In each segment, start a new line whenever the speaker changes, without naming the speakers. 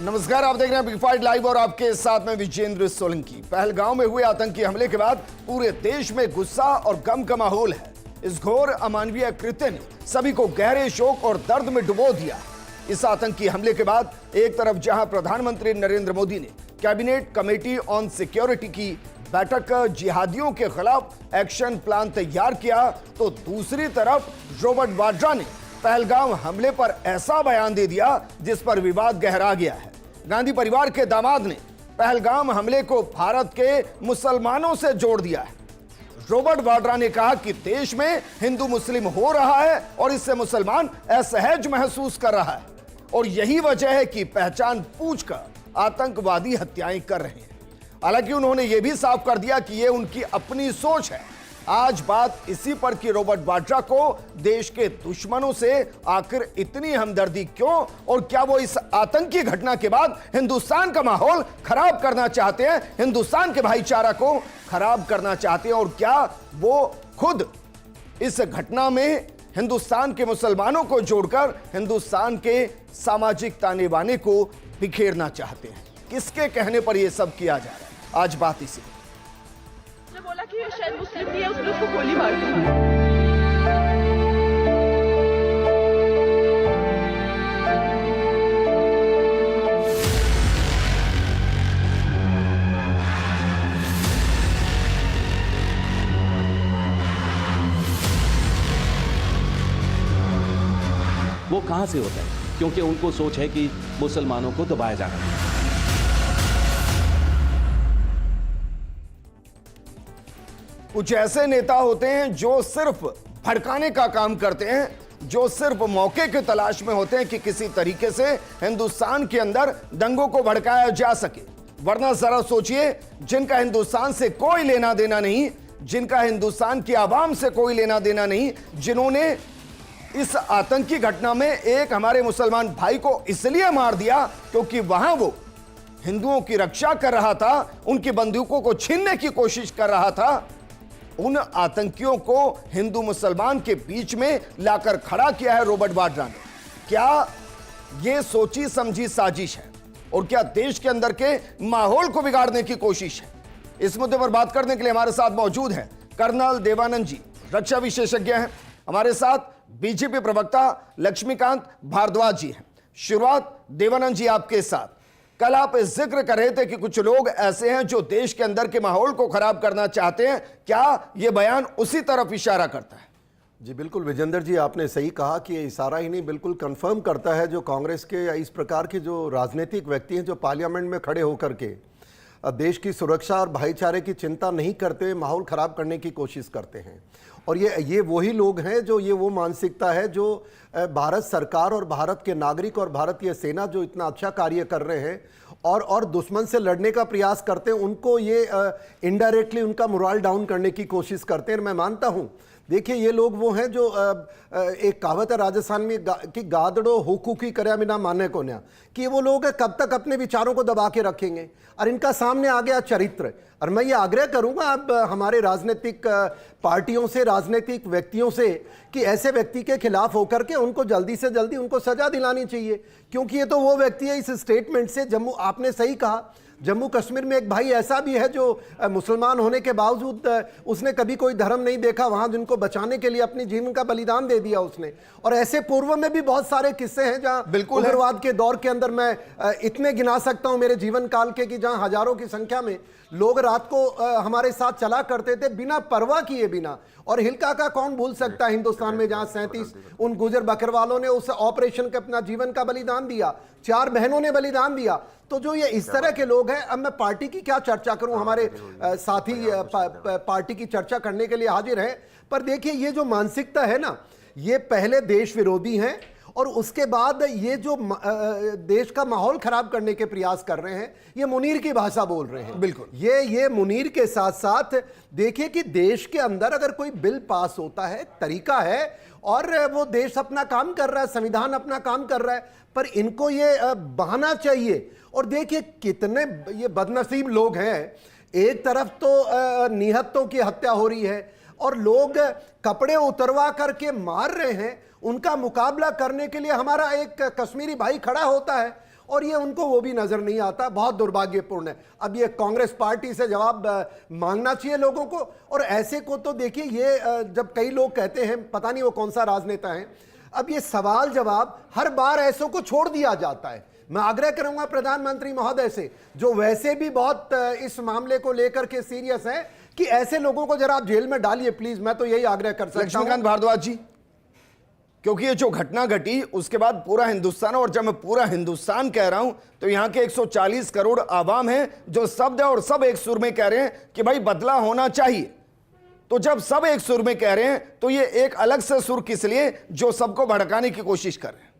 नमस्कार, आप देख रहे हैं बिग फाइट लाइव और आपके साथ में विजेंद्र सोलंकी। पहलगांव में हुए आतंकी हमले के बाद पूरे देश में गुस्सा और गम का माहौल है। इस घोर अमानवीय कृत्य ने सभी को गहरे शोक और दर्द में डुबो दिया। इस आतंकी हमले के बाद एक तरफ जहां प्रधानमंत्री नरेंद्र मोदी ने कैबिनेट कमेटी ऑन सिक्योरिटी की बैठक कर जिहादियों के खिलाफ एक्शन प्लान तैयार किया, तो दूसरी तरफ रॉबर्ट वाड्रा ने पहलगाम हमले पर ऐसा बयान दे दिया जिस पर विवाद गहरा गया है। गांधी परिवार के दामाद ने पहलगाम हमले को भारत के मुसलमानों से जोड़ दिया है। रॉबर्ट वाड्रा ने कहा कि देश में हिंदू मुस्लिम हो रहा है और इससे मुसलमान असहज महसूस कर रहा है और यही वजह है कि पहचान पूछकर आतंकवादी हत्याएं कर रहे हैं। हालांकि उन्होंने यह भी साफ कर दिया कि यह उनकी अपनी सोच है। आज बात इसी पर कि रॉबर्ट वाड्रा को देश के दुश्मनों से आखिर इतनी हमदर्दी क्यों, और क्या वो इस आतंकी घटना के बाद हिंदुस्तान का माहौल खराब करना चाहते हैं, हिंदुस्तान के भाईचारा को खराब करना चाहते हैं, और क्या वो खुद इस घटना में हिंदुस्तान के मुसलमानों को जोड़कर हिंदुस्तान के सामाजिक ताने बाने को बिखेरना चाहते हैं। किसके कहने पर यह सब किया जा रहा है, आज बात इसी।
बोला कि शायद मुस्लिम नहीं है, उसने उसको गोली मार दी।
वो कहां से होता है? क्योंकि उनको सोच है कि मुसलमानों को दबाया जा रहा है।
कुछ ऐसे नेता होते हैं जो सिर्फ भड़काने का काम करते हैं, जो सिर्फ मौके की तलाश में होते हैं कि किसी तरीके से हिंदुस्तान के अंदर दंगों को भड़काया जा सके। वरना जरा सोचिए, जिनका हिंदुस्तान से कोई लेना देना नहीं, जिनका हिंदुस्तान की आवाम से कोई लेना देना नहीं, जिन्होंने इस आतंकी घटना में एक हमारे मुसलमान भाई को इसलिए मार दिया क्योंकि वहां वो हिंदुओं की रक्षा कर रहा था, उनकी बंदूकों को छीनने की कोशिश कर रहा था, उन आतंकियों को हिंदू मुसलमान के बीच में लाकर खड़ा किया है रॉबर्ट वाड्रा ने। क्या यह सोची समझी साजिश है और क्या देश के अंदर के माहौल को बिगाड़ने की कोशिश है? इस मुद्दे पर बात करने के लिए हमारे साथ मौजूद हैं कर्नल देवानंद जी, रक्षा विशेषज्ञ हैं। हमारे साथ बीजेपी प्रवक्ता लक्ष्मीकांत भारद्वाज जी हैं। शुरुआत देवानंद जी आपके साथ। कल आप जिक्र कर रहे थे कि कुछ लोग ऐसे हैं जो देश के अंदर के माहौल को खराब करना चाहते हैं, क्या यह बयान उसी तरफ इशारा करता है?
जी बिल्कुल विजेंद्र जी, आपने सही कहा कि ये इशारा ही नहीं बिल्कुल कंफर्म करता है जो कांग्रेस के या इस प्रकार के जो राजनीतिक व्यक्ति हैं जो पार्लियामेंट में खड़े होकर के देश की सुरक्षा और भाईचारे की चिंता नहीं करते, माहौल खराब करने की कोशिश करते हैं। और ये वही लोग हैं जो ये वो मानसिकता है जो भारत सरकार और भारत के नागरिक और भारतीय सेना जो इतना अच्छा कार्य कर रहे हैं और दुश्मन से लड़ने का प्रयास करते हैं, उनको ये इनडायरेक्टली उनका मोरल डाउन करने की कोशिश करते हैं। मैं मानता हूँ, देखिए ये लोग वो हैं जो एक कहावत है राजस्थान में कि गादड़ो हुकूकी करया बिना माने को न्या, कि वो लोग कब तक अपने विचारों को दबा के रखेंगे और इनका सामने आ गया चरित्र। और मैं ये आग्रह करूंगा अब हमारे राजनीतिक पार्टियों से, राजनीतिक व्यक्तियों से कि ऐसे व्यक्ति के खिलाफ होकर के उनको जल्दी से जल्दी उनको सजा दिलानी चाहिए, क्योंकि ये तो वो व्यक्ति है। इस स्टेटमेंट से जम्मू, आपने सही कहा, जम्मू कश्मीर में एक भाई ऐसा भी है जो मुसलमान होने के बावजूद उसने कभी कोई धर्म नहीं देखा, वहां जिनको बचाने के लिए अपनी जीवन का बलिदान दे दिया उसने। और ऐसे पूर्व में भी बहुत सारे किस्से हैं जहां बिल्कुल उग्रवाद के दौर के अंदर मैं इतने गिना सकता हूं मेरे जीवन काल के कि जहां हजारों की संख्या में लोग रात को हमारे साथ चला करते थे बिना परवाह किए बिना। और हिलका का कौन भूल सकता है हिंदुस्तान में जहां 37 उन गुजर बकरवालों ने उस ऑपरेशन के अपना जीवन का बलिदान दिया, 4 बहनों ने बलिदान दिया। तो जो ये इस तरह के लोग हैं, अब मैं पार्टी की क्या चर्चा करूं, हमारे साथी पार्टी की चर्चा करने के लिए हाजिर हैं, पर देखिए ये जो मानसिकता है ना, ये पहले देश विरोधी हैं और उसके बाद ये जो देश का माहौल खराब करने के प्रयास कर रहे हैं, ये मुनीर की भाषा बोल रहे हैं। बिल्कुल ये मुनीर के साथ साथ देखिए कि देश के अंदर अगर कोई बिल पास होता है, तरीका है और वो देश अपना काम कर रहा है, संविधान अपना काम कर रहा है, पर इनको ये बहाना चाहिए। और देखिए कितने ये बदनसीब लोग हैं, एक तरफ तो निहत्तों की हत्या हो रही है और लोग कपड़े उतरवा करके मार रहे हैं, उनका मुकाबला करने के लिए हमारा एक कश्मीरी भाई खड़ा होता है और ये उनको वो भी नजर नहीं आता, बहुत दुर्भाग्यपूर्ण है। अब ये कांग्रेस पार्टी से जवाब मांगना चाहिए लोगों को। और ऐसे को तो देखिए, ये जब कई लोग कहते हैं, पता नहीं वो कौन सा राजनेता है, अब ये सवाल जवाब हर बार ऐसों को छोड़ दिया जाता है। मैं आग्रह करूंगा प्रधानमंत्री महोदय से, जो वैसे भी बहुत इस मामले को लेकर के सीरियस हैं, कि ऐसे लोगों को जरा आप जेल में डालिए प्लीज। मैं तो यही आग्रह कर सकता हूं।
लक्ष्मीकांत भारद्वाज जी, क्योंकि ये जो घटना घटी उसके बाद पूरा हिंदुस्तान, और जब मैं पूरा हिंदुस्तान कह रहा हूं तो यहां के 140 करोड़ आवाम हैं जो शब्द है और सब एक सुर में कह रहे हैं कि भाई बदला होना चाहिए। तो जब सब एक सुर में कह रहे हैं तो ये एक अलग से सुर किस लिए जो सबको भड़काने की कोशिश कर रहे हैं?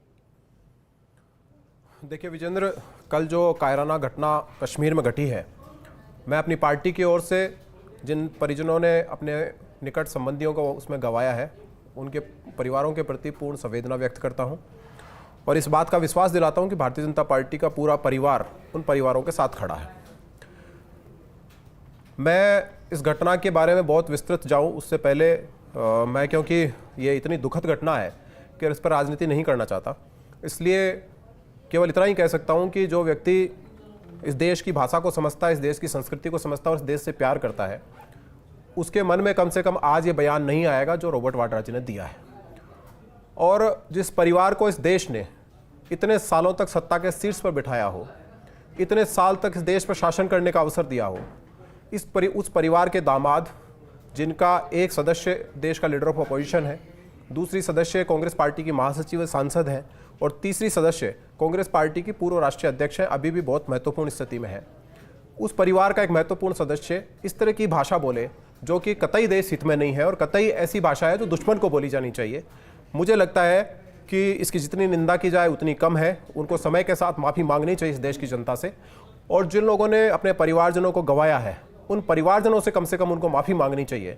देखिए विजेंद्र, कल जो कायराना घटना कश्मीर में घटी है, मैं अपनी पार्टी की ओर से जिन परिजनों ने अपने निकट संबंधियों को उसमें गंवाया है, उनके परिवारों के प्रति पूर्ण संवेदना व्यक्त करता हूं और इस बात का विश्वास दिलाता हूं कि भारतीय जनता पार्टी का पूरा परिवार उन परिवारों के साथ खड़ा है। मैं इस घटना के बारे में बहुत विस्तृत जाऊं उससे पहले मैं, क्योंकि ये इतनी दुखद घटना है कि इस पर राजनीति नहीं करना चाहता, इसलिए केवल इतना ही कह सकता हूं कि जो व्यक्ति इस देश की भाषा को समझता है, इस देश की संस्कृति को समझता है और इस देश से प्यार करता है, उसके मन में कम से कम आज ये बयान नहीं आएगा जो रॉबर्ट वाड्रा जी ने दिया है। और जिस परिवार को इस देश ने इतने सालों तक सत्ता के शीर्ष पर बिठाया हो, इतने साल तक इस देश पर शासन करने का अवसर दिया हो, उस परिवार के दामाद, जिनका एक सदस्य देश का लीडर ऑफ अपोजिशन है, दूसरी सदस्य कांग्रेस पार्टी की महासचिव सांसद हैं और तीसरी सदस्य कांग्रेस पार्टी की पूर्व राष्ट्रीय अध्यक्ष हैं, अभी भी बहुत महत्वपूर्ण स्थिति में है। उस परिवार का एक महत्वपूर्ण सदस्य इस तरह की भाषा बोले जो कि कतई देश हित में नहीं है और कतई ऐसी भाषा है जो दुश्मन को बोली जानी चाहिए, मुझे लगता है कि इसकी जितनी निंदा की जाए उतनी कम है। उनको समय के साथ माफ़ी मांगनी चाहिए इस देश की जनता से, और जिन लोगों ने अपने परिवारजनों को गंवाया है उन परिवारजनों से कम उनको माफ़ी मांगनी चाहिए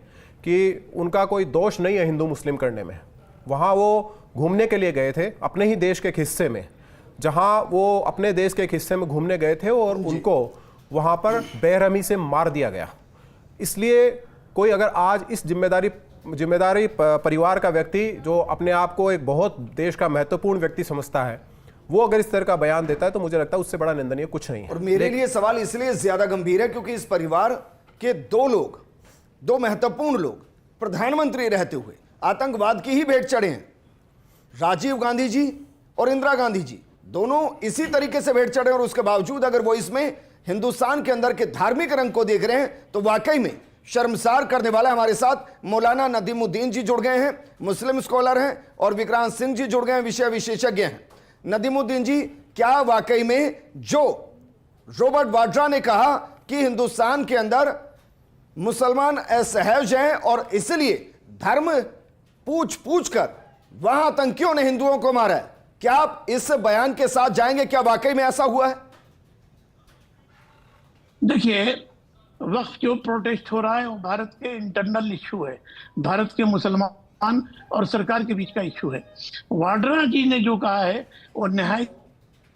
कि उनका कोई दोष नहीं है हिंदू मुस्लिम करने में। वहाँ वो घूमने के लिए गए थे अपने ही देश के एक हिस्से में, जहाँ वो अपने देश के एक हिस्से में घूमने गए थे और उनको वहाँ पर बेरहमी से मार दिया गया। इसलिए कोई अगर आज इस जिम्मेदारी परिवार का व्यक्ति जो अपने आप को एक बहुत देश का महत्वपूर्ण व्यक्ति समझता है, वो अगर इस तरह का बयान देता है तो मुझे लगता है उससे बड़ा निंदनीय कुछ नहीं है।
और मेरे लिए सवाल इसलिए ज्यादा गंभीर है क्योंकि इस परिवार के दो महत्वपूर्ण लोग प्रधानमंत्री रहते हुए आतंकवाद की ही भेंट चढ़े हैं। राजीव गांधी जी और इंदिरा गांधी जी दोनों इसी तरीके से भेंट चढ़े, और उसके बावजूद अगर वो इसमें हिंदुस्तान के अंदर के धार्मिक रंग को देख रहे हैं तो वाकई में शर्मसार करने वाला। हमारे साथ मौलाना नदीमुद्दीन जी जुड़ गए हैं, मुस्लिम स्कॉलर हैं, और विक्रांत सिंह जी जुड़ गए हैं, विषय विशेषज्ञ हैं। नदीमुद्दीन जी, क्या वाकई में जो रॉबर्ट वाड्रा ने कहा कि हिंदुस्तान के अंदर मुसलमान असहज हैं और इसलिए धर्म पूछ कर वहां आतंकियों ने हिंदुओं को मारा है, क्या आप इस बयान के साथ जाएंगे? क्या वाकई में ऐसा हुआ है?
देखिए, वक्त जो प्रोटेस्ट हो रहा है वो भारत के इंटरनल इशू है, भारत के मुसलमान और सरकार के बीच का इशू है। वाड्रा जी ने जो कहा है वो निहायत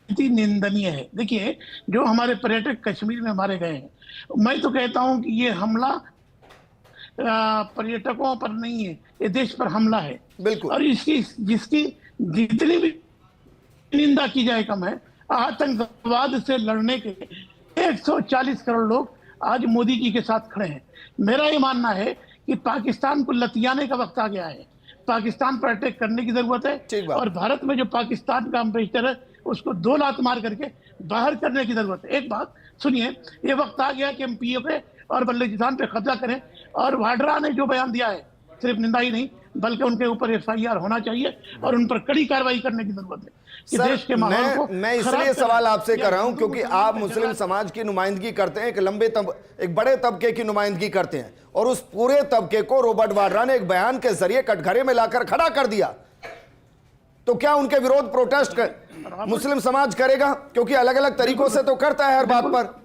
ही निंदनीय है। देखिए, जो हमारे पर्यटक कश्मीर में मारे गए हैं, मैं तो कहता हूं कि ये हमला पर्यटकों पर नहीं है, ये देश पर हमला है।
बिल्कुल।
और जिसकी जितनी भी निंदा की जाए कम है। आतंकवाद से लड़ने के 140 करोड़ लोग आज मोदी जी के साथ खड़े हैं। मेरा ये मानना है कि पाकिस्तान को लतियाने का वक्त आ गया है, पाकिस्तान पर अटैक करने की जरूरत है, और भारत में जो पाकिस्तान का एम्बेसडर है उसको 2 लात मार करके बाहर करने की जरूरत है। एक बात सुनिए, ये वक्त आ गया कि हम पीओके और बल्लूचिस्तान पे कब्जा करें, और वाड्रा ने जो बयान दिया है सिर्फ निंदा ही नहीं बल्कि उनके ऊपर FIR होना चाहिए और उन पर कड़ी कार्रवाई करने की जरूरत है कि देश के माहौल को।
मैं इसलिए सवाल आपसे कर रहा हूं क्योंकि आप मुस्लिम समाज की नुमाइंदगी करते हैं, एक बड़े तबके की नुमाइंदगी करते हैं, और उस पूरे तबके को रॉबर्ट वाड्रा ने एक बयान के जरिए कटघरे में लाकर खड़ा कर दिया। तो क्या उनके विरोध प्रोटेस्ट मुस्लिम समाज करेगा? क्योंकि अलग अलग तरीकों से तो करता है हर बात पर।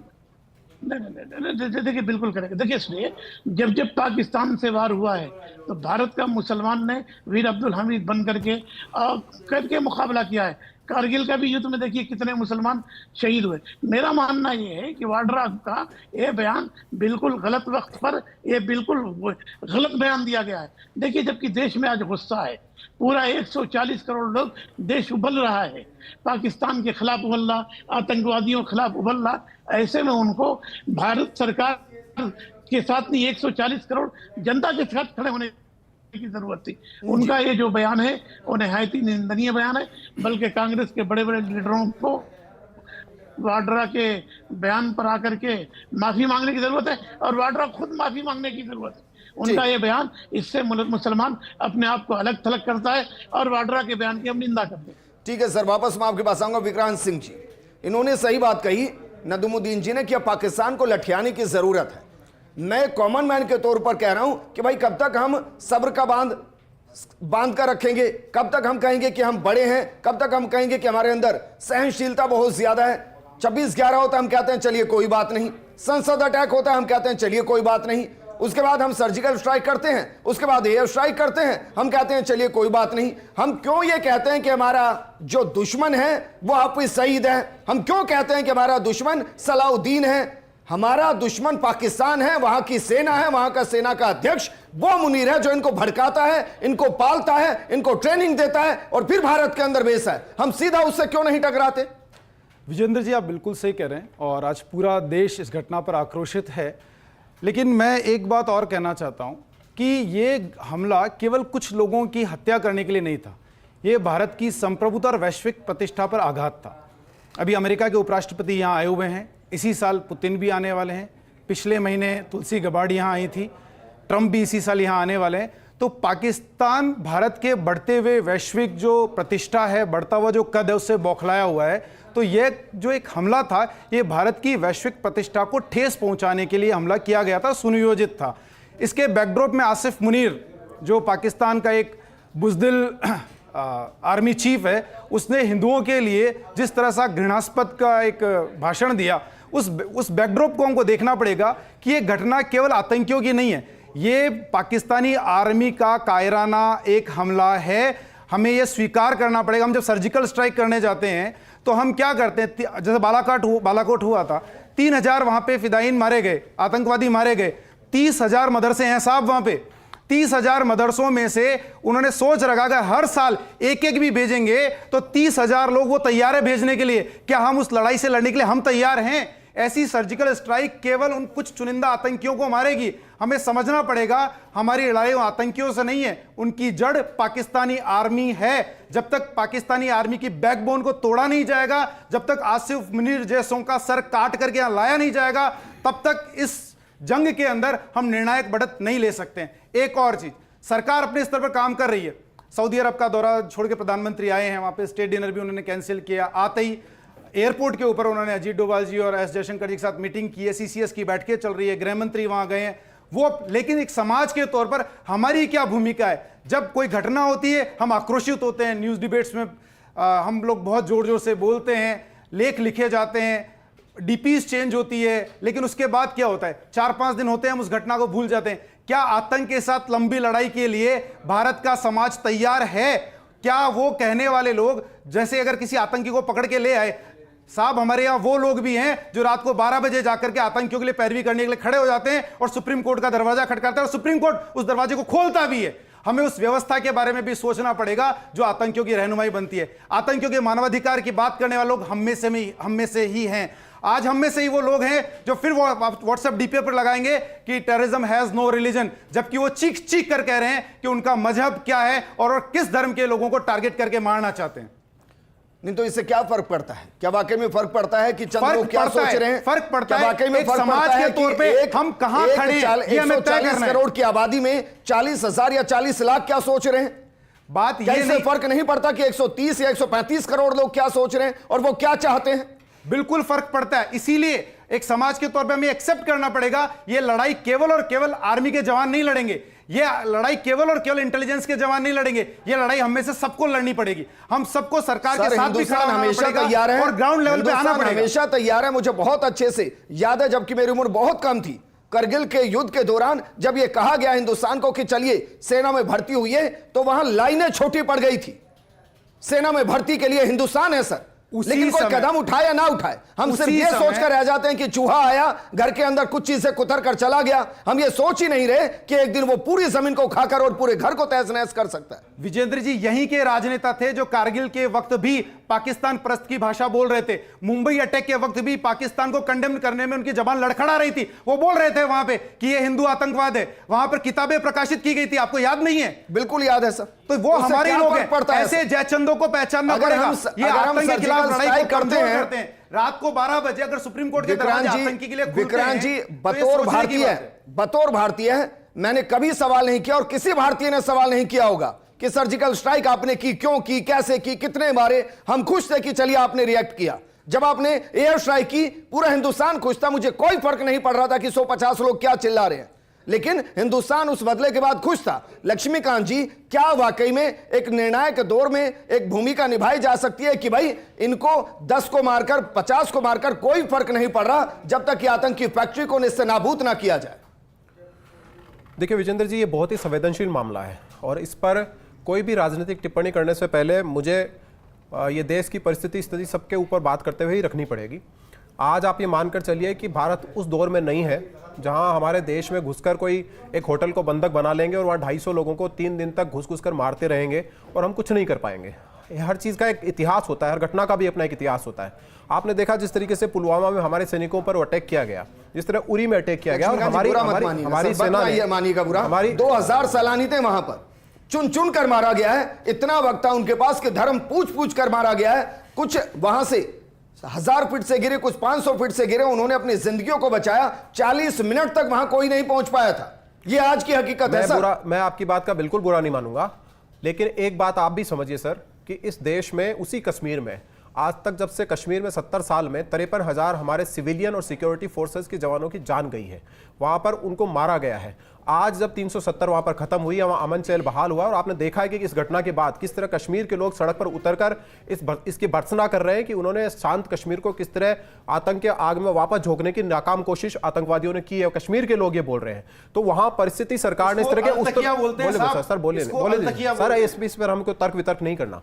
नहीं, देखिए बिल्कुल करेगा। देखिए, इसलिए जब पाकिस्तान से वार हुआ है तो भारत का मुसलमान ने वीर अब्दुल हमीद बन करके मुकाबला किया है। कारगिल का भी युद्ध में देखिए कितने मुसलमान शहीद हुए। मेरा मानना ये है कि वाड्रा का ये बयान बिल्कुल गलत वक्त पर ये बिल्कुल गलत बयान दिया गया है। देखिए, जबकि देश में आज गुस्सा है, पूरा 140 करोड़ लोग, देश उबल रहा है, पाकिस्तान के खिलाफ उबल रहा, आतंकवादियों के खिलाफ उबल रहा, ऐसे में उनको भारत सरकार के साथ नहीं 140 करोड़ जनता के साथ खड़े होने की जरूरत थी। उनका ये जो बयान है वो नहायत ही निंदनीय बयान है। बल्कि कांग्रेस के बड़े बड़े लीडरों को वाड्रा के बयान पर आकर के माफी मांगने की जरूरत है और वाड्रा खुद माफी मांगने की जरूरत है। उनका ये बयान, इससे मुसलमान अपने आप को अलग थलग करता है और वाड्रा के बयान की हम निंदा करते हैं।
ठीक है सर, वापस मैं आपके पास आऊंगा। विक्रांत सिंह जी, इन्होंने सही बात कही नदमुद्दीन जी ने कि अब पाकिस्तान को लठियाने की जरूरत है। मैं कॉमन मैन के तौर पर कह रहा हूं कि भाई कब तक हम सब्र का बांध कर रखेंगे, कब तक हम कहेंगे कि हम बड़े हैं, कब तक हम कहेंगे कि हमारे अंदर सहनशीलता बहुत ज्यादा है। 26/11 होता है, हम कहते हैं चलिए कोई बात नहीं। संसद अटैक होता है, हम कहते हैं चलिए कोई बात नहीं। उसके बाद हम सर्जिकल स्ट्राइक करते हैं, उसके बाद एयर स्ट्राइक करते हैं, हम कहते हैं चलिए कोई बात नहीं। हम क्यों ये कहते हैं कि हमारा जो दुश्मन है वो हाफिज सईद है? हम क्यों कहते हैं कि हमारा दुश्मन सलाउद्दीन है? हमारा दुश्मन पाकिस्तान है, वहां की सेना है, वहां का सेना का अध्यक्ष वो मुनीर है जो इनको भड़काता है, इनको पालता है, इनको ट्रेनिंग देता है और फिर भारत के अंदर बेसा है। हम सीधा उससे क्यों नहीं टकराते?
विजेंद्र जी, आप बिल्कुल सही कह रहे हैं और आज पूरा देश इस घटना पर आक्रोशित है। लेकिन मैं एक बात और कहना चाहता हूं कि ये हमला केवल कुछ लोगों की हत्या करने के लिए नहीं था, ये भारत की संप्रभुता और वैश्विक प्रतिष्ठा पर आघात था। अभी अमेरिका के उपराष्ट्रपति यहाँ आए हुए हैं, इसी साल पुतिन भी आने वाले हैं, पिछले महीने तुलसी गबार्ड यहाँ आई थी, ट्रंप भी इसी साल यहाँ आने वाले हैं। तो पाकिस्तान भारत के बढ़ते हुए वैश्विक जो प्रतिष्ठा है, बढ़ता हुआ जो कद है, उससे बौखलाया हुआ है। तो ये जो एक हमला था, ये भारत की वैश्विक प्रतिष्ठा को ठेस पहुंचाने के लिए हमला किया गया था, सुनियोजित था। इसके बैकड्रॉप में आसिफ मुनीर, जो पाकिस्तान का एक बुज़दिल आर्मी चीफ है, उसने हिंदुओं के लिए जिस तरह सा घृणास्पद का एक भाषण दिया, उस बैकड्रॉप को हमको देखना पड़ेगा कि ये घटना केवल आतंकियों की नहीं है, ये पाकिस्तानी आर्मी का कायराना एक हमला है। हमें ये स्वीकार करना पड़ेगा। हम जब सर्जिकल स्ट्राइक करने जाते हैं तो हम क्या करते हैं? जैसे बालाकोट हुआ था, 3000 वहां पे फिदायीन मारे गए, आतंकवादी मारे गए। 30,000 मदरसे हैं साहब वहां पे। 30,000 मदरसों में से उन्होंने सोच रखा अगर हर साल एक एक भी भेजेंगे तो 30,000 लोग वो तैयार है भेजने के लिए। क्या हम उस लड़ाई से लड़ने के लिए हम तैयार हैं? ऐसी सर्जिकल स्ट्राइक केवल उन कुछ चुनिंदा आतंकियों को मारेगी। हमें समझना पड़ेगा हमारी लड़ाई आतंकियों से नहीं है, उनकी जड़ पाकिस्तानी आर्मी है। जब तक पाकिस्तानी आर्मी की बैकबोन को तोड़ा नहीं जाएगा, जब तक आसिफ मुनीर जैसों का सर काट करके यहां लाया नहीं जाएगा, तब तक इस जंग के अंदर हम निर्णायक बढ़त नहीं ले सकते हैं। एक और चीज, सरकार अपने स्तर पर काम कर रही है। सऊदी अरब का दौरा छोड़ के प्रधानमंत्री आए हैं, वहां पे स्टेट डिनर भी उन्होंने कैंसिल किया। आते ही एयरपोर्ट के ऊपर उन्होंने अजीत डोभाल जी और एस जयशंकर जी के साथ मीटिंग की है, सीसीएस की बैठकें चल रही है, गृह मंत्री वहां गए हैं वो। लेकिन एक समाज के तौर पर हमारी क्या भूमिका है? जब कोई घटना होती है हम आक्रोशित होते हैं, न्यूज़ डिबेट्स में हम लोग बहुत जोर जोर से बोलते हैं, लेख लिखे जाते हैं, डीपीज चेंज होती है, लेकिन उसके बाद क्या होता है? 4-5 दिन होते हैं, हम उस घटना को भूल जाते हैं। क्या आतंक के साथ लंबी लड़ाई के लिए भारत का समाज तैयार है? क्या वो कहने वाले लोग, जैसे अगर किसी आतंकी को पकड़ के ले आए, साहब हमारे यहां वो लोग भी हैं जो रात को 12 बजे जाकर के आतंकियों के लिए पैरवी करने के लिए खड़े हो जाते हैं और सुप्रीम कोर्ट का दरवाजा खटखटाते हैं और सुप्रीम कोर्ट उस दरवाजे को खोलता भी है। हमें उस व्यवस्था के बारे में भी सोचना पड़ेगा जो आतंकियों की रहनुमाई बनती है। आतंकियों के मानवाधिकार की बात करने वाले लोग हम में से ही हैं। आज हम में से ही वो लोग हैं जो फिर वो व्हाट्सएप डीपी पर लगाएंगे कि टेररिज्म हैज नो रिलीजन, जबकि वो चीख चीख कर कह रहे हैं कि उनका मजहब क्या है और किस धर्म के लोगों को टारगेट करके मारना चाहते हैं।
नहीं तो इससे क्या फर्क पड़ता है? क्या वाकई में फर्क पड़ता है कि चंद लोग क्या सोच रहे हैं?
फर्क पड़ता है।
वाकई में
एक समाज के तौर पे हम कहां खड़े हैं ये हमें तय करना है।
140 करोड़ की आबादी में 40,000 या 40 लाख क्या सोच रहे हैं?
बात ये
नहीं, फर्क नहीं पड़ता कि 130 या 135 करोड़ लोग क्या सोच रहे हैं और वो क्या चाहते हैं?
बिल्कुल फर्क पड़ता है। इसीलिए एक समाज के तौर पे हमें एक्सेप्ट करना पड़ेगा ये लड़ाई केवल और केवल आर्मी के जवान नहीं लड़ेंगे, ये लड़ाई केवल और केवल इंटेलिजेंस के जवान नहीं लड़ेंगे, ये लड़ाई हम में से सबको लड़नी पड़ेगी। हम सबको सरकार के साथ भी खड़ा होना
हमेशा तैयार है
और ग्राउंड लेवल पे आना पड़ेगा।
हमेशा तैयार है। मुझे बहुत अच्छे से याद है, जबकि मेरी उम्र बहुत कम थी, करगिल के युद्ध के दौरान जब यह कहा गया हिंदुस्तान को कि चलिए सेना में भर्ती हुई है, तो वहां लाइनें छोटी पड़ गई थी। सेना में भर्ती के लिए हिंदुस्तान है सर,
उसी
लेकिन कोई
समय-
कदम उठाए या ना उठाए, हम सिर्फ
उसी
ये
समय-
सोचकर रह जाते हैं कि चूहा आया घर के अंदर कुछ चीज से कुतर कर चला गया। हम ये सोच ही नहीं रहे कि एक दिन वो पूरी जमीन को खाकर और पूरे घर को तहस नहस कर सकता है।
विजेंद्र जी यहीं के राजनेता थे जो कारगिल के वक्त भी पाकिस्तान परस्त की भाषा बोल रहे थे, मुंबई अटैक के वक्त भी पाकिस्तान को कंडेम करने में उनकी जबान लड़खड़ा रही थी। वो बोल रहे थे वहां पे कि ये हिंदू आतंकवाद है, वहां पर किताबें प्रकाशित की गई थी, आपको याद नहीं है?
बिल्कुल याद है सर।
तो वो
उससे
हमारे
क्या
लोग
फर्क
हैं,
पड़ता है
ऐसे
सर?
जयचंदों को पहचानना
अगर
पड़ेगा।
हम-
ये
अगर हम
आतंक के खिलाफ
सर्जिकल
लड़ाई
स्ट्राइक
को
करते
कमजोर
हैं-
करते हैं। रात को 12 बजे अगर सुप्रीम कोर्ट के दरवाजे आतंकी के लिए खुलते
विक्रांत जी
हैं, तो ये
बतौर
सोचने की
भारतीय
बात है।
बतौर भारतीय मैंने कभी सवाल नहीं किया और किसी भारतीय ने सवाल नहीं किया होगा कि सर्जिकल स्ट्राइक आपने की, क्यों की, कैसे की, कितने मारे। हम खुश थे कि चलिए आपने रिएक्ट किया। जब आपने एयर स्ट्राइक की पूरा हिंदुस्तान खुश था, मुझे कोई फर्क नहीं पड़ रहा था कि 150 लोग क्या चिल्ला रहे हैं, लेकिन हिंदुस्तान उस बदले के बाद खुश था। लक्ष्मीकांत जी, क्या वाकई में एक निर्णायक दौर में एक भूमिका निभाई जा सकती है कि भाई इनको 10 को मारकर 50 को मारकर कोई फर्क नहीं पड़ रहा जब तक कि आतंकी फैक्ट्री को निस्ते नाबूद ना किया जाए?
देखिए विजेंद्र जी, ये बहुत ही संवेदनशील मामला है और इस पर कोई भी राजनीतिक टिप्पणी करने से पहले मुझे ये देश की परिस्थिति स्थिति सबके ऊपर बात करते हुए ही रखनी पड़ेगी। आज आप ये मानकर चलिए कि भारत उस दौर में नहीं है जहां हमारे देश में घुसकर कोई एक होटल को बंधक बना लेंगे और वहां 250 लोगों को 3 दिन तक घुस कर मारते रहेंगे और हम कुछ नहीं कर पाएंगे। हर चीज़ का एक इतिहास होता है, हर घटना का भी अपना एक इतिहास होता है। आपने देखा जिस तरीके से पुलवामा में हमारे सैनिकों पर अटैक किया गया, जिस तरह उरी में अटैक किया गया, और हमारी सेना ने
मानिएगा बुरा,
हमारी
2000 सैलानी थे वहां पर, चुन चुन कर मारा गया है। इतना वक्त था उनके पास कि धर्म पूछ पूछ कर मारा गया है। कुछ वहां से 1000 फीट से गिरे, कुछ 500 फीट से गिरे, उन्होंने अपनी जिंदगियों को बचाया। 40 मिनट तक वहां कोई नहीं पहुंच पाया था। यह आज की हकीकत है सर।
मैं आपकी बात का बिल्कुल बुरा नहीं मानूंगा, लेकिन एक बात आप भी समझिए सर कि इस देश में, उसी कश्मीर में, आज तक जब से कश्मीर में 70 साल में 53,000 हमारे सिविलियन और सिक्योरिटी फोर्सेस के जवानों की जान गई है, वहां पर उनको मारा गया है। आज जब 370 वहां पर खत्म हुई है, वहां अमन चैन बहाल हुआ, और आपने देखा है कि इस घटना के बाद किस तरह कश्मीर के लोग सड़क पर उतरकर इसकी भर्त्सना कर रहे हैं कि उन्होंने शांत कश्मीर को किस तरह आतंक के आग में वापस झोंकने की नाकाम कोशिश आतंकवादियों ने की है। कश्मीर के लोग ये बोल रहे हैं। तो वहां परिस्थिति सरकार ने इस तरह के सर बोलिए सर, इस पर हमको तर्क वितर्क नहीं करना।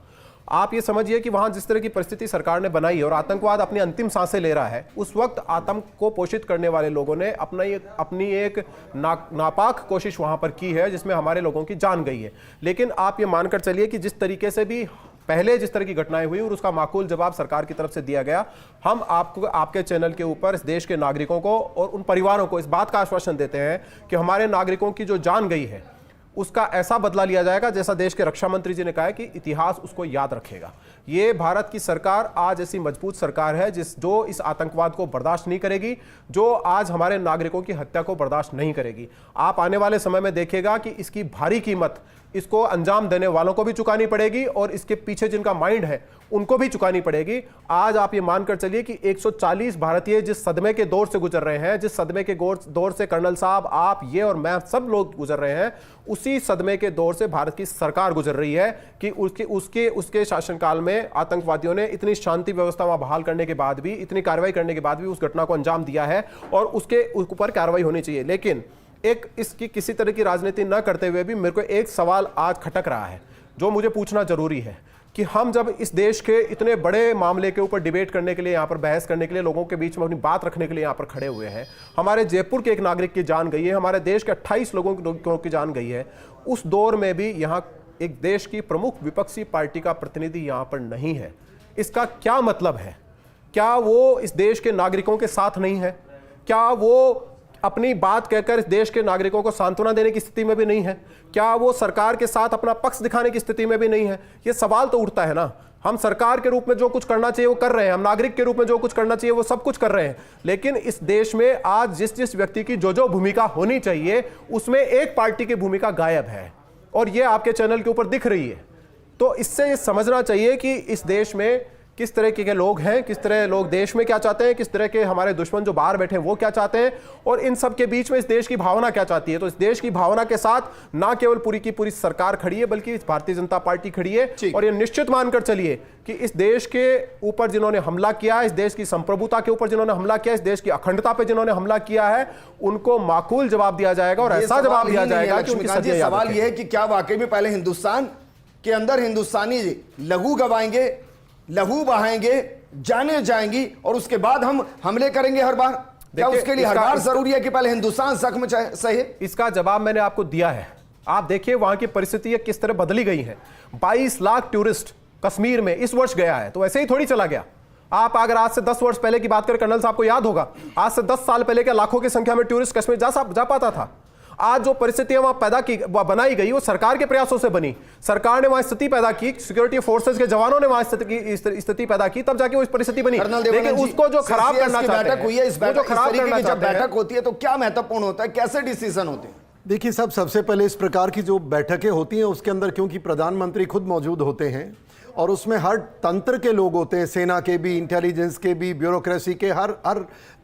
आप ये समझिए कि वहां जिस तरह की परिस्थिति सरकार ने बनाई और आतंकवाद अपनी अंतिम सांसें ले रहा है, उस वक्त आतंक को पोषित करने वाले लोगों ने अपनी एक नापाक कोशिश वहां पर की है, जिसमें हमारे लोगों की जान गई है। लेकिन आप ये मानकर चलिए कि जिस तरीके से भी पहले जिस तरह की घटनाएं हुई और उसका माकूल जवाब सरकार की तरफ से दिया गया, हम आपको, आपके चैनल के ऊपर इस देश के नागरिकों को और उन परिवारों को इस बात का आश्वासन देते हैं कि हमारे नागरिकों की जो जान गई है उसका ऐसा बदला लिया जाएगा जैसा देश के रक्षा मंत्री जी ने कहा है कि इतिहास उसको याद रखेगा। ये भारत की सरकार आज ऐसी मजबूत सरकार है जो इस आतंकवाद को बर्दाश्त नहीं करेगी, जो आज हमारे नागरिकों की हत्या को बर्दाश्त नहीं करेगी। आप आने वाले समय में देखिएगा कि इसकी भारी कीमत इसको अंजाम देने वालों को भी चुकानी पड़ेगी और इसके पीछे जिनका माइंड है उनको भी चुकानी पड़ेगी। आज आप ये मानकर चलिए कि 140 भारतीय जिस सदमे के दौर से गुजर रहे हैं, जिस सदमे के दौर से कर्नल साहब, आप, ये और मैं, सब लोग गुजर रहे हैं, उसी सदमे के दौर से भारत की सरकार गुजर रही है कि उसके शासनकाल में आतंकवादियों ने इतनी शांति व्यवस्था वहां बहाल करने के बाद भी, इतनी कार्रवाई करने के बाद भी उस घटना को अंजाम दिया है और उसके ऊपर कार्रवाई होनी चाहिए। लेकिन एक इसकी किसी तरह की राजनीति न करते हुए भी मेरे को एक सवाल आज खटक रहा है जो मुझे पूछना जरूरी है कि हम जब इस देश के इतने बड़े मामले के ऊपर डिबेट करने के लिए, यहाँ पर बहस करने के लिए, लोगों के बीच में अपनी बात रखने के लिए यहाँ पर खड़े हुए हैं, हमारे जयपुर के एक नागरिक की जान गई है, हमारे देश के 28 लोगों की जान गई है, उस दौर में भी यहाँ एक देश की प्रमुख विपक्षी पार्टी का प्रतिनिधि यहाँ पर नहीं है। इसका क्या मतलब है? क्या वो इस देश के नागरिकों के साथ नहीं है? क्या वो अपनी बात कहकर इस देश के नागरिकों को सांत्वना देने की स्थिति में भी नहीं है? क्या वो सरकार के साथ अपना पक्ष दिखाने की स्थिति में भी नहीं है? ये सवाल तो उठता है ना। हम सरकार के रूप में जो कुछ करना चाहिए वो कर रहे हैं, हम नागरिक के रूप में जो कुछ करना चाहिए वो सब कुछ कर रहे हैं, लेकिन इस देश में आज जिस व्यक्ति की जो भूमिका होनी चाहिए उसमें एक पार्टी की भूमिका गायब है और ये आपके चैनल के ऊपर दिख रही है। तो इससे ये समझना चाहिए कि इस देश में किस तरह के लोग हैं, किस तरह लोग देश में क्या चाहते हैं, किस तरह के हमारे दुश्मन जो बाहर बैठे हैं वो क्या चाहते हैं, और इन सब के बीच में इस देश की भावना क्या चाहती है। तो इस देश की भावना के साथ ना केवल पूरी की पूरी सरकार खड़ी है बल्कि भारतीय जनता पार्टी खड़ी है। और ये निश्चित मानकर चलिए कि इस देश के ऊपर जिन्होंने हमला किया, इस देश की संप्रभुता के ऊपर जिन्होंने हमला किया, इस देश की अखंडता पे जिन्होंने हमला किया है, उनको माकूल जवाब दिया जाएगा और ऐसा जवाब दिया जाएगा कि उनकी
सवाल यह है कि क्या वाकई में पहले हिंदुस्तान के अंदर हिंदुस्तानी लहू गवाएंगे, लहू बहाएंगे, जाने जाएंगी और उसके बाद हम हमले करेंगे हर बार? क्या उसके लिए हर बार जरूरी है कि पहले हिंदुस्तान जख्म सहे?
इसका जवाब मैंने आपको दिया है। आप देखिए वहां की परिस्थितियां किस तरह बदली गई हैं। 22 लाख टूरिस्ट कश्मीर में इस वर्ष गया है, तो ऐसे ही थोड़ी चला गया। आप अगर आज से 10 वर्ष पहले की बात करें कर्नल साहब को याद होगा, आज से 10 साल पहले क्या लाखों की संख्या में टूरिस्ट कश्मीर जा पाता था? आज जो परिस्थितियां वहां बनाई गई वो सरकार के प्रयासों से बनी। सरकार ने वहां स्थिति पैदा की, सिक्योरिटी फोर्सेस के जवानों ने वहां स्थिति पैदा की, तब जाके वो परिस्थिति बनी। लेकिन उसको जो खराब करना चाहते हैं,
हुई है इस बैठक, जब बैठक होती है तो क्या महत्वपूर्ण होता है, कैसे डिसीजन होते हैं?
देखिए साहब, सबसे पहले इस प्रकार की जो बैठकें होती हैं उसके अंदर क्योंकि प्रधानमंत्री खुद मौजूद होते हैं और उसमें हर तंत्र के लोग होते हैं, सेना के भी, इंटेलिजेंस के भी, ब्यूरोक्रेसी के, हर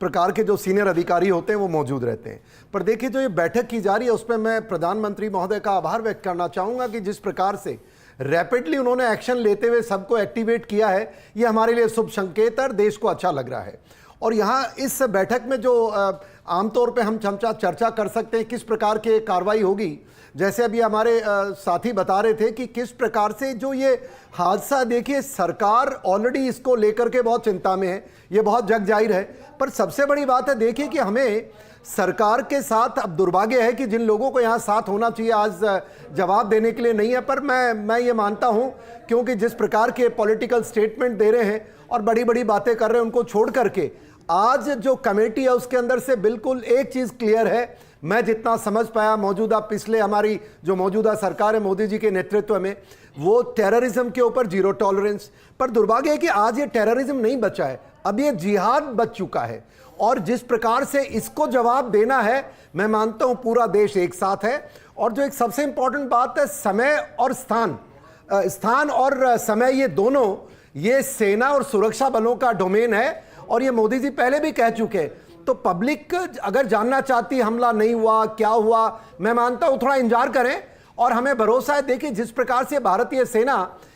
प्रकार के जो सीनियर अधिकारी होते हैं वो मौजूद रहते हैं। पर देखिए जो ये बैठक की जा रही है उसमें मैं प्रधानमंत्री महोदय का आभार व्यक्त करना चाहूँगा कि जिस प्रकार से रैपिडली उन्होंने एक्शन लेते हुए सबको एक्टिवेट किया है, ये हमारे लिए शुभ संकेत और देश को अच्छा लग रहा है। और यहाँ इस बैठक में जो आमतौर पे हम चर्चा कर सकते हैं किस प्रकार की कार्रवाई होगी, जैसे अभी हमारे साथी बता रहे थे कि किस प्रकार से जो ये हादसा, देखिए सरकार ऑलरेडी इसको लेकर के बहुत चिंता में है, ये बहुत जग जाहिर है। पर सबसे बड़ी बात है देखिए कि हमें सरकार के साथ, अब दुर्भाग्य है कि जिन लोगों को यहाँ साथ होना चाहिए आज जवाब देने के लिए नहीं है, पर मैं ये मानता हूँ क्योंकि जिस प्रकार के पॉलिटिकल स्टेटमेंट दे रहे हैं और बड़ी बड़ी बातें कर रहे हैं, उनको छोड़ करके आज जो कमेटी है उसके अंदर से बिल्कुल एक चीज़ क्लियर है, मैं जितना समझ पाया मौजूदा पिछले हमारी जो मौजूदा सरकार है मोदी जी के नेतृत्व में, वो टेररिज्म के ऊपर जीरो टॉलरेंस। पर दुर्भाग्य है कि आज ये टेररिज्म नहीं बचा है, अब ये जिहाद बच चुका है और जिस प्रकार से इसको जवाब देना है, मैं मानता हूं पूरा देश एक साथ है। और जो एक सबसे इंपॉर्टेंट बात है, समय और स्थान और समय, ये दोनों, ये सेना और सुरक्षा बलों का डोमेन है और ये मोदी जी पहले भी कह चुके हैं। तो पब्लिक अगर जानना चाहती हमला नहीं हुआ, क्या हुआ, मैं मानता हूं थोड़ा इंतजार करें और हमें भरोसा है। देखिए जिस प्रकार से भारतीय सेना,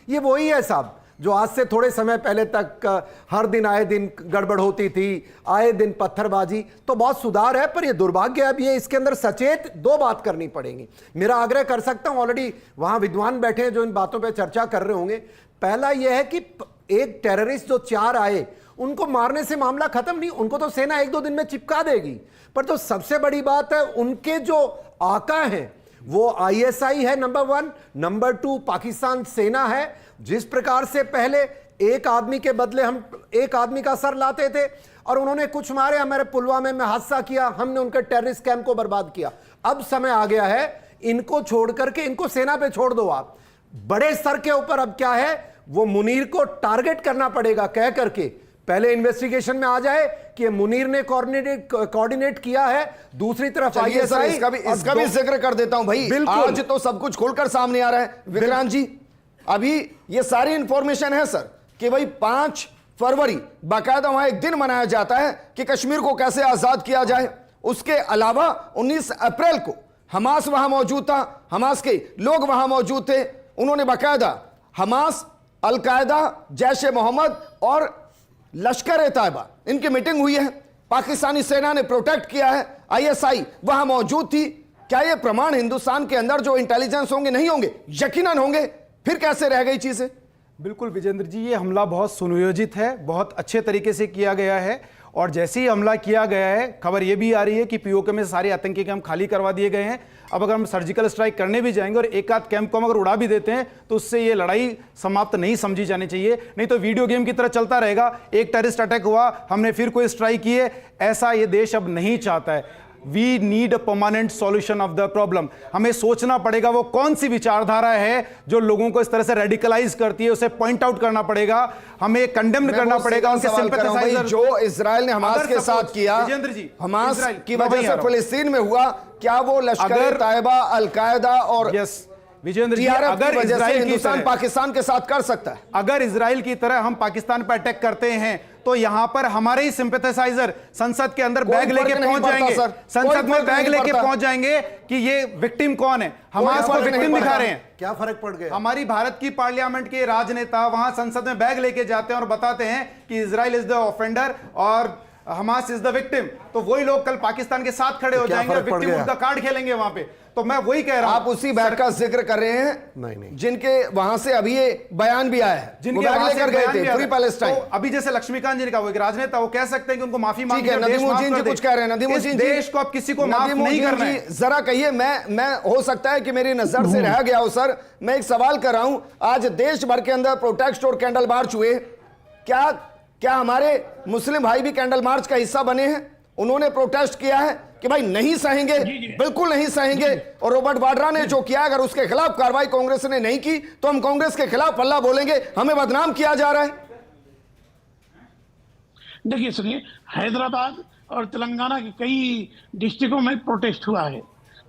ये वही है साहब जो आज से थोड़े समय पहले तक हर दिन आए दिन गड़बड़ होती थी, आए दिन पत्थरबाजी, तो बहुत सुधार है। पर ये दुर्भाग्य है, अब ये इसके अंदर सचेत दो बात करनी पड़ेगी। मेरा आग्रह कर सकता हूं, ऑलरेडी वहां विद्वान बैठे हैं जो इन बातों पर चर्चा कर रहे होंगे। पहला यह है कि एक टेररिस्ट जो 4 आए, उनको मारने से मामला खत्म नहीं, उनको तो सेना 1-2 दिन में चिपका देगी। पर जो सबसे बड़ी बात है, उनके जो आका हैं वो आईएसआई है नंबर 1, नंबर 2 पाकिस्तान सेना है। जिस प्रकार से पहले एक आदमी के बदले हम एक आदमी का सर लाते थे और उन्होंने कुछ मारे, हमारे पुलवामा में हादसा किया, हमने उनके टेररिस्ट कैंप को बर्बाद किया। अब समय आ गया है इनको छोड़ करके इनको सेना पे छोड़ दो आप। बड़े स्तर के ऊपर अब क्या है, वो मुनीर को टारगेट करना पड़ेगा, कह करके पहले इन्वेस्टिगेशन में आ जाए कि मुनीर ने कोऑर्डिनेट किया है। दूसरी तरफ आईएसआई,
इसका भी जिक्र कर देता हूं भाई, आज तो सब कुछ खुलकर सामने आ रहा है विक्रांत जी। अभी ये सारी इंफॉर्मेशन है सर कि भाई 5 फरवरी बाकायदा वहां एक दिन मनाया जाता है कि कश्मीर को कैसे आजाद किया जाए। उसके अलावा 19 अप्रैल को हमास वहां मौजूद था, हमास के लोग वहां मौजूद थे, उन्होंने बाकायदा हमास, अलकायदा, जैश ए मोहम्मद और लश्कर-ए-तैयबा, इनकी मीटिंग हुई है, पाकिस्तानी सेना ने प्रोटेक्ट किया है, आईएसआई वहां मौजूद थी। क्या ये प्रमाण हिंदुस्तान के अंदर जो इंटेलिजेंस होंगे नहीं होंगे? यकीनन होंगे, फिर कैसे रह गई चीजें?
बिल्कुल विजेंद्र जी, ये हमला बहुत सुनियोजित है, बहुत अच्छे तरीके से किया गया है। और जैसे ही हमला किया गया है, खबर ये भी आ रही है कि पीओके में सारे आतंकी कैंप खाली करवा दिए गए हैं। अब अगर हम सर्जिकल स्ट्राइक करने भी जाएंगे और एक आध कैंप को हम अगर उड़ा भी देते हैं तो उससे ये लड़ाई समाप्त नहीं समझी जानी चाहिए, नहीं तो वीडियो गेम की तरह चलता रहेगा। एक टेररिस्ट अटैक हुआ, हमने फिर कोई स्ट्राइक किए, ऐसा ये देश अब नहीं चाहता है। We need a permanent solution of the problem. हमें सोचना पड़ेगा वो कौन सी विचारधारा है जो लोगों को इस तरह से रेडिकलाइज करती है, उसे पॉइंट आउट करना पड़ेगा, हमें कंडेम करना पड़ेगा। उनके सिंपैथाइजर
जो इजराइल ने हमास के साथ किया, हमास की वजह से फिलिस्तीन में हुआ, क्या वो लश्कर-ए-तैयबा, अलकायदा और
विजेंद्र जी, अगर इजराइल की तरह
पाकिस्तान के साथ कर सकता है,
अगर इजराइल की तरह हम पाकिस्तान पर अटैक करते हैं तो यहां पर हमारे ही सिंपैथाइजर संसद के अंदर बैग लेके पहुंच जाएंगे, संसद में बैग लेके पहुंच जाएंगे कि ये विक्टिम कौन है, हमास को विक्टिम दिखा रहे हैं।
क्या फर्क पड़ गया?
हमारी भारत की पार्लियामेंट के राजनेता वहां संसद में बैग लेके जाते हैं और बताते हैं कि इजराइल इज द ऑफेंडर और हमास इज द विक्टिम, तो वही लोग कल पाकिस्तान के साथ खड़े हो जाएंगे और विक्टिम का कार्ड खेलेंगे वहां पे। तो मैं वही कह रहा हूं,
आप उसी बैग का जिक्र कर रहे हैं
नहीं।
जिनके वहां से अभी ये बयान भी आया है,
जिनके
वो बैग
वहां से
लेकर गए
बयान भी
थे
आया
फ्री
था।
पैलेस्टाइन।
तो अभी जैसे लक्ष्मीकांत जी ने कहा, वो एक राजनेता, वो कह सकते हैं कि उनको माफी मांगनी
ठीक है,
है, देश माफ
नदीमुद्दीन
कर
जी
दे।
कुछ कह रहे हैं। नदीमुद्दीन
इस
जी,
देश को अब किसी को माफ नहीं
नदीमुद्दीन
करना
जी,
है।
जरा कहिए, मैं हो सकता है कि मेरी नजर से रह गया हो सर, मैं एक सवाल कर रहा हूं। आज देश भर के अंदर प्रोटेस्ट और कैंडल मार्च हुए, क्या हमारे मुस्लिम भाई भी कैंडल मार्च का हिस्सा बने हैं? उन्होंने प्रोटेस्ट किया है कि भाई नहीं सहेंगे, बिल्कुल नहीं सहेंगे। और रॉबर्ट वाड्रा ने जो किया, अगर उसके खिलाफ कार्रवाई कांग्रेस ने नहीं की तो हम कांग्रेस के खिलाफ पल्ला बोलेंगे, हमें बदनाम किया जा रहा है।
देखिए सुनिए, हैदराबाद और तेलंगाना के कई डिस्ट्रिक्टों में प्रोटेस्ट हुआ है,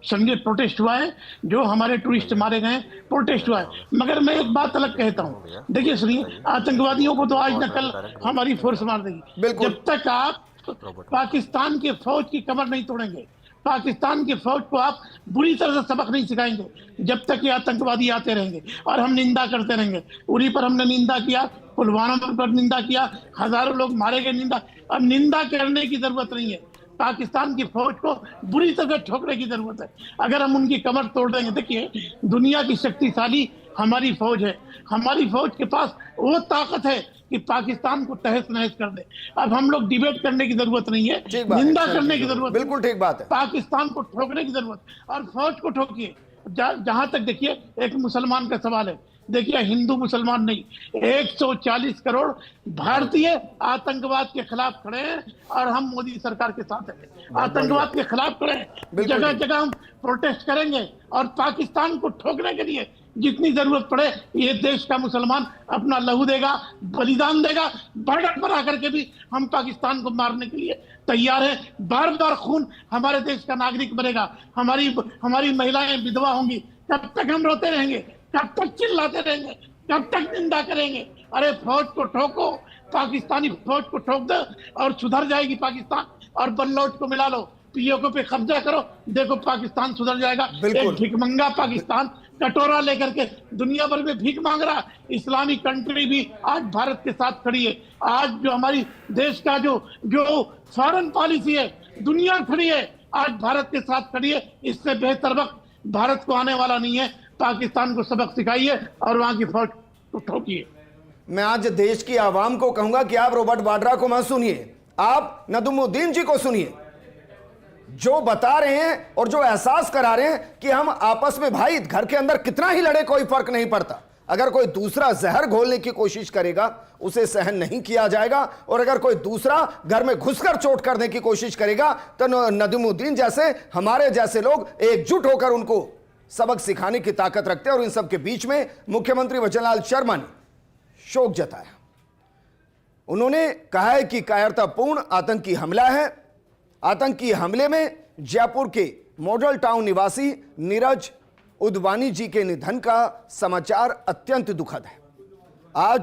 समझे, प्रोटेस्ट हुआ है, जो हमारे टूरिस्ट मारे गए प्रोटेस्ट हुआ है। मगर मैं एक बात अलग कहता हूँ, देखिए सुनिए, आतंकवादियों को तो आज न कल हमारी फोर्स मार देगी।
बिल्कुल।
जब तक आप पाकिस्तान के फौज की कमर नहीं तोड़ेंगे, पाकिस्तान की फौज को आप बुरी तरह से सबक नहीं सिखाएंगे, जब तक ये आतंकवादी आते रहेंगे और हम निंदा करते रहेंगे। उरी पर हमने निंदा किया, पुलवामा पर निंदा किया, हजारों लोग मारे गए, निंदा। अब निंदा करने की जरूरत नहीं है, पाकिस्तान की फौज को बुरी तरह ठोकने की जरूरत है। अगर हम उनकी कमर तोड़ देंगे, देखिए दुनिया की शक्तिशाली हमारी फौज है, हमारी फौज के पास वो ताकत है कि पाकिस्तान को तहस नहस कर दे। अब हम लोग डिबेट करने की जरूरत नहीं है, निंदा करने की जरूरत,
बिल्कुल ठीक बात है,
पाकिस्तान को ठोकने की जरूरत, और फौज को ठोकिए। जहां तक देखिए एक मुसलमान का सवाल है, देखिए हिंदू मुसलमान नहीं, 140 करोड़ भारतीय आतंकवाद के खिलाफ खड़े हैं और हम मोदी सरकार के साथ हैं, आतंकवाद के खिलाफ खड़े हैं। जगह जगह हम प्रोटेस्ट करेंगे और पाकिस्तान को ठोकने के लिए जितनी जरूरत पड़े ये देश का मुसलमान अपना लहू देगा, बलिदान देगा, बॉर्डर पर आकर के भी हम पाकिस्तान को मारने के लिए तैयार है। बार बार खून हमारे देश का नागरिक बनेगा, हमारी महिलाएं विधवा होंगी, कब तक हम रोते रहेंगे, कब तक चिल्लाते रहेंगे, कब तक निंदा करेंगे? अरे फौज को ठोको, पाकिस्तानी फौज को ठोक दो और सुधर जाएगी पाकिस्तान, और बल्लौट को मिला लो, पीओके पे कब्जा करो, देखो पाकिस्तान सुधर जाएगा। एक भिखमंगा पाकिस्तान कटोरा लेकर के दुनिया भर में भीख मांग रहा, इस्लामिक कंट्री भी आज भारत के साथ खड़ी है। आज जो हमारी देश का जो फॉरेन पॉलिसी है, दुनिया खड़ी है, आज भारत के साथ खड़ी है। इससे बेहतर वक्त भारत को आने वाला नहीं है। पाकिस्तान को सबक सिखाइए और वहां की फौज को ठोकिए।
मैं आज देश की आवाम को कहूंगा कि आप रॉबर्ट वाड्रा को मत सुनिए, आप नदीमुद्दीन जी को सुनिए, जो बता रहे हैं और जो एहसास करा रहे हैं कि हम आपस में भाई घर के अंदर कितना ही लड़े कोई फर्क नहीं पड़ता। अगर कोई दूसरा जहर घोलने की कोशिश करेगा उसे सहन नहीं किया जाएगा, और अगर कोई दूसरा घर में घुसकर चोट करने की कोशिश करेगा तो नदीमुद्दीन जैसे हमारे जैसे लोग एकजुट होकर उनको सबक सिखाने की ताकत रखते हैं। और इन सब के बीच में मुख्यमंत्री वचनलाल शर्मा ने शोक जताया। उन्होंने कहा है कि कायरतापूर्ण आतंकी हमला है। आतंकी हमले में जयपुर के मॉडल टाउन निवासी नीरज उदवानी जी के निधन का समाचार अत्यंत दुखद है। आज